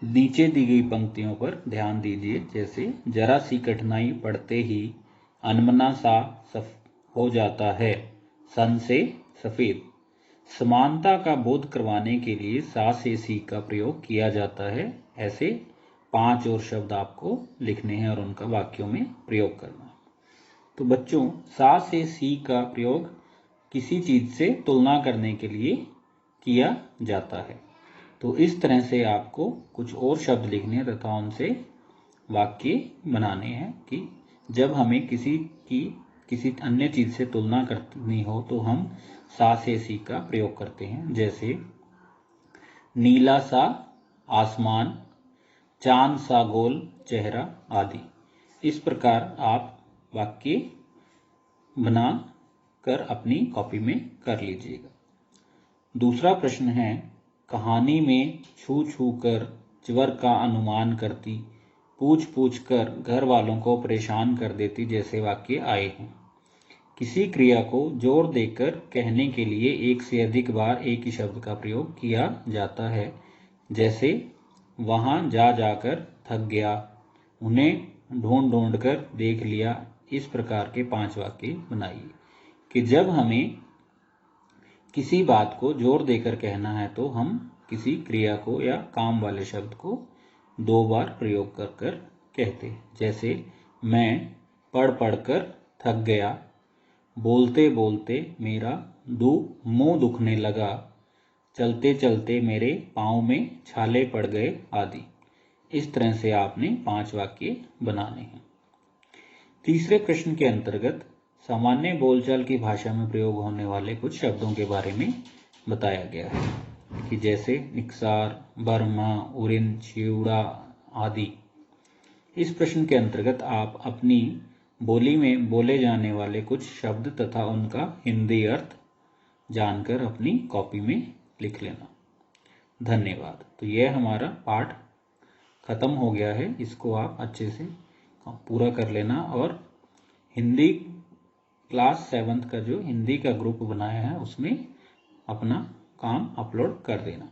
नीचे दी गई पंक्तियों पर ध्यान दीजिए। जैसे जरा सी कठिनाई पड़ते ही अनमना सा हो जाता है सन से सफेद। समानता का बोध करवाने के लिए सा से सी का प्रयोग किया जाता है। ऐसे 5 और शब्द आपको लिखने हैं और उनका वाक्यों में प्रयोग करना है। तो बच्चों, सा से सी का प्रयोग किसी चीज से तुलना करने के लिए किया जाता है। तो इस तरह से आपको कुछ और शब्द लिखने तथा उनसे वाक्य बनाने हैं कि जब हमें किसी अन्य चीज से तुलना करनी हो तो हम सा से सी का प्रयोग करते हैं। जैसे नीला सा आसमान, चांद सा गोल चेहरा आदि। इस प्रकार आप वाक्य बना कर अपनी कॉपी में कर लीजिएगा। दूसरा प्रश्न है, कहानी में छू छू कर चवर का अनुमान करती, पूछ पूछ कर घर वालों को परेशान कर देती जैसे वाक्य आए हैं। किसी क्रिया को जोर देकर कहने के लिए एक से अधिक बार एक ही शब्द का प्रयोग किया जाता है। जैसे वहां जा जाकर थक गया, उन्हें ढूंढ ढूंढ कर देख लिया। इस प्रकार के 5 वाक्य बनाइए कि जब हमें किसी बात को जोर देकर कहना है तो हम किसी क्रिया को या काम वाले शब्द को 2 बार प्रयोग कर कर कहते हैं। जैसे मैं पढ़ पढ़ कर थक गया, बोलते बोलते मेरा मुंह दुखने लगा, चलते चलते मेरे पाँव में छाले पड़ गए आदि। इस तरह से आपने 5 वाक्य बनाने हैं। तीसरे प्रश्न के अंतर्गत सामान्य बोलचाल की भाषा में प्रयोग होने वाले कुछ शब्दों के बारे में बताया गया है कि जैसे निक्सार, बर्मा, उरिन, चिवड़ा आदि। इस प्रश्न के अंतर्गत आप अपनी बोली में बोले जाने वाले कुछ शब्द तथा उनका हिंदी अर्थ जानकर अपनी कॉपी में लिख लेना। धन्यवाद। तो यह हमारा पाठ खत्म हो गया है। इसको आप अच्छे से पूरा कर लेना और हिंदी क्लास 7th का जो हिंदी का ग्रुप बनाया है उसमें अपना काम अपलोड कर देना।